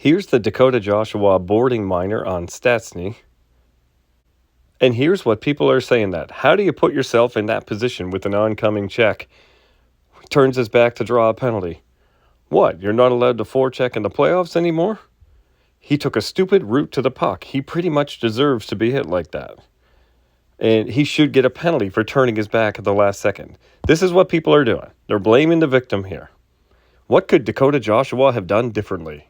Here's the Dakota Joshua boarding minor on Stastney. And here's what people are saying that. How do you put yourself in that position with an oncoming check? Turns his back to draw a penalty. What, you're not allowed to forecheck in the playoffs anymore? He took a stupid route to the puck. He pretty much deserves to be hit like that. And he should get a penalty for turning his back at the last second. This is what people are doing. They're blaming the victim here. What could Dakota Joshua have done differently?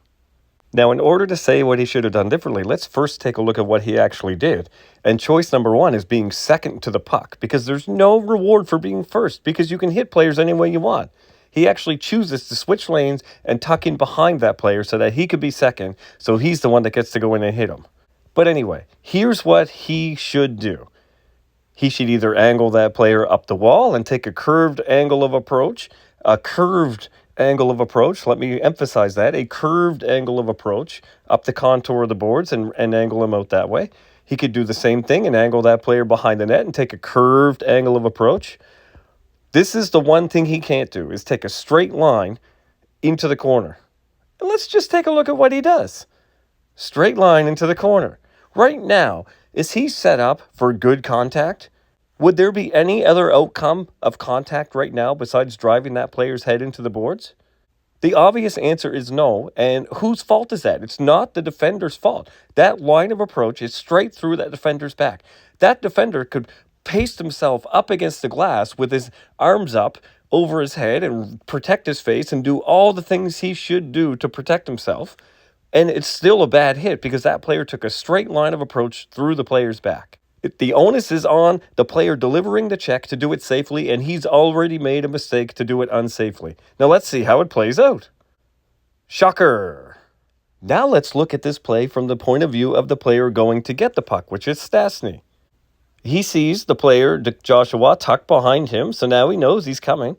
Now, in order to say what he should have done differently, let's first take a look at what he actually did. And choice number one is being second to the puck, because there's no reward for being first, because you can hit players any way you want. He actually chooses to switch lanes and tuck in behind that player so that he could be second, so he's the one that gets to go in and hit him. But anyway, here's what he should do. He should either angle that player up the wall and take a curved angle of approach, let me emphasize that, a curved angle of approach up the contour of the boards and angle him out that way. He could do the same thing and angle that player behind the net and take a curved angle of approach. This is the one thing he can't do, is take a straight line into the corner. And let's just take a look at what he does. Straight line into the corner. Right now, is he set up for good contact? Would there be any other outcome of contact right now besides driving that player's head into the boards? The obvious answer is no, and whose fault is that? It's not the defender's fault. That line of approach is straight through that defender's back. That defender could paste himself up against the glass with his arms up over his head and protect his face and do all the things he should do to protect himself, and it's still a bad hit because that player took a straight line of approach through the player's back. The onus is on the player delivering the check to do it safely, and he's already made a mistake to do it unsafely. Now let's see how it plays out. Shocker! Now let's look at this play from the point of view of the player going to get the puck, which is Stastney. He sees the player, Joshua, tucked behind him, so now he knows he's coming.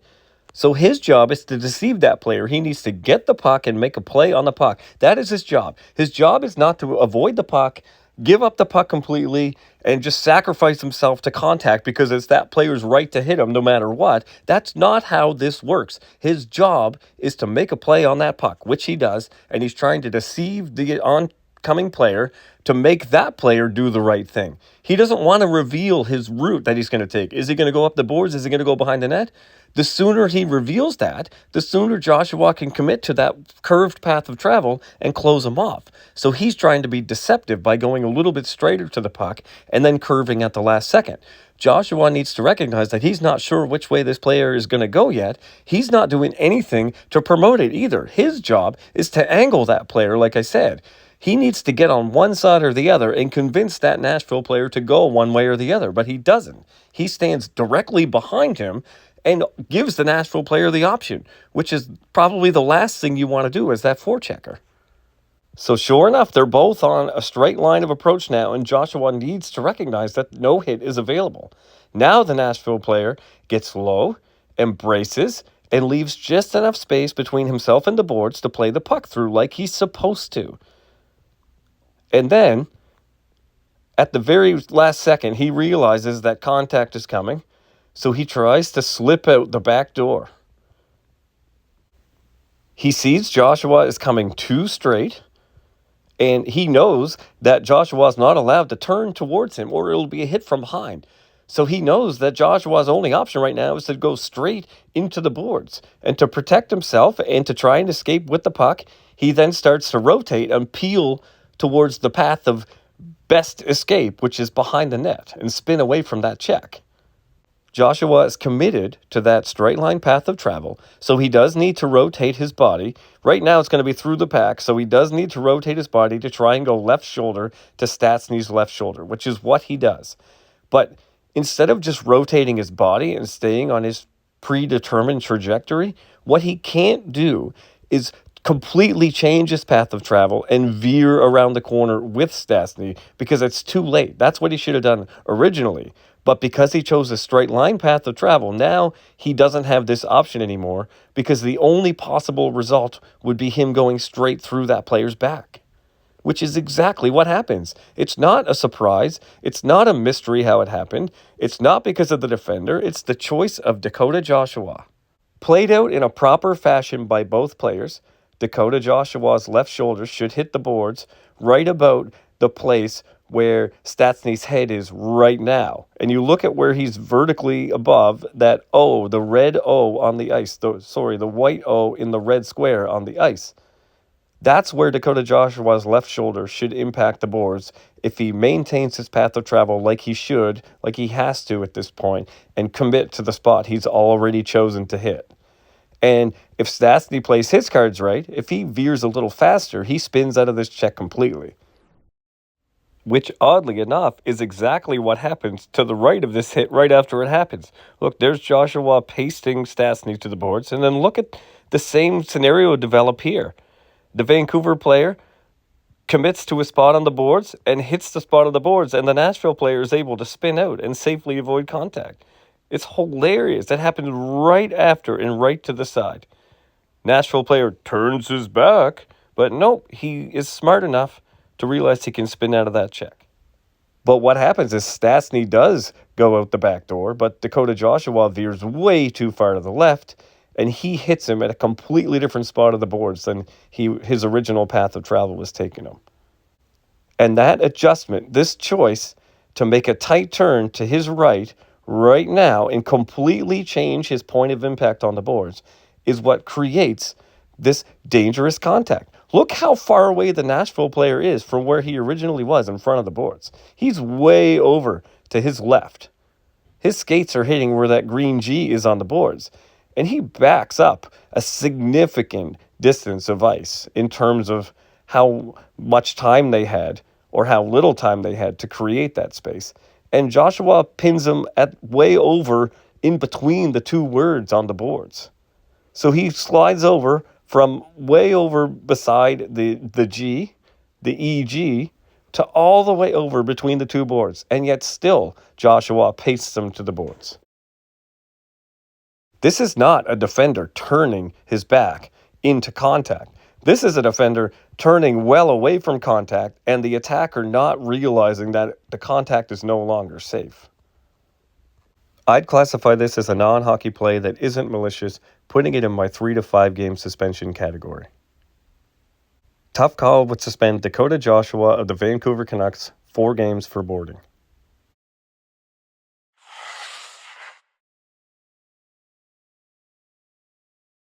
So his job is to deceive that player. He needs to get the puck and make a play on the puck. That is his job. His job is not to avoid the puck, give up the puck completely, and just sacrifice himself to contact because it's that player's right to hit him no matter what. That's not how this works. His job is to make a play on that puck, which he does, and he's trying to deceive the oncoming player to make that player do the right thing. He doesn't want to reveal his route that he's going to take. Is he going to go up the boards? Is he going to go behind the net? The sooner he reveals that, the sooner Joshua can commit to that curved path of travel and close him off. So he's trying to be deceptive by going a little bit straighter to the puck and then curving at the last second. Joshua needs to recognize that he's not sure which way this player is going to go yet. He's not doing anything to promote it either. His job is to angle that player, like I said. He needs to get on one side or the other and convince that Nashville player to go one way or the other, but he doesn't. He stands directly behind him and gives the Nashville player the option, which is probably the last thing you want to do as that forechecker. So sure enough, they're both on a straight line of approach now, and Joshua needs to recognize that no hit is available. Now the Nashville player gets low, embraces, and leaves just enough space between himself and the boards to play the puck through like he's supposed to. And then, at the very last second, he realizes that contact is coming, so he tries to slip out the back door. He sees Joshua is coming too straight, and he knows that Joshua's not allowed to turn towards him or it'll be a hit from behind. So he knows that Joshua's only option right now is to go straight into the boards. And to protect himself and to try and escape with the puck, he then starts to rotate and peel towards the path of best escape, which is behind the net, and spin away from that check. Joshua is committed to that straight line path of travel, so he does need to rotate his body. Right now it's going to be through the pack, so he does need to rotate his body to try and go left shoulder to Stastney's left shoulder, which is what he does. But instead of just rotating his body and staying on his predetermined trajectory, what he can't do is completely change his path of travel and veer around the corner with Stastney because it's too late. That's what he should have done originally. But because he chose a straight line path of travel, now he doesn't have this option anymore because the only possible result would be him going straight through that player's back, which is exactly what happens. It's not a surprise. It's not a mystery how it happened. It's not because of the defender. It's the choice of Dakota Joshua. Played out in a proper fashion by both players. Dakota Joshua's left shoulder should hit the boards right about the place where Stastney's head is right now. And you look at where he's vertically above that O, the red O on the ice, the white O in the red square on the ice. That's where Dakota Joshua's left shoulder should impact the boards if he maintains his path of travel like he should, like he has to at this point, and commit to the spot he's already chosen to hit. And if Stastney plays his cards right, if he veers a little faster, he spins out of this check completely. Which, oddly enough, is exactly what happens to the right of this hit right after it happens. Look, there's Joshua pasting Stastney to the boards, and then look at the same scenario develop here. The Vancouver player commits to a spot on the boards and hits the spot on the boards, and the Nashville player is able to spin out and safely avoid contact. It's hilarious. That happens right after and right to the side. Nashville player turns his back, but nope, he is smart enough to realize he can spin out of that check. But what happens is Stastney does go out the back door, but Dakota Joshua veers way too far to the left, and he hits him at a completely different spot of the boards than his original path of travel was taking him. And that adjustment, this choice to make a tight turn to his right now and completely change his point of impact on the boards is what creates this dangerous contact. Look how far away the Nashville player is from where he originally was in front of the boards. He's way over to his left. His skates are hitting where that green G is on the boards. And he backs up a significant distance of ice in terms of how much time they had or how little time they had to create that space. And Joshua pins him at way over in between the two words on the boards. So he slides over from way over beside the G, the EG, to all the way over between the two boards. And yet still, Joshua pastes him to the boards. This is not a defender turning his back into contact. This is a defender turning well away from contact and the attacker not realizing that the contact is no longer safe. I'd classify this as a non-hockey play that isn't malicious, putting it in my 3 to 5 game suspension category. Tough Call would suspend Dakota Joshua of the Vancouver Canucks 4 games for boarding.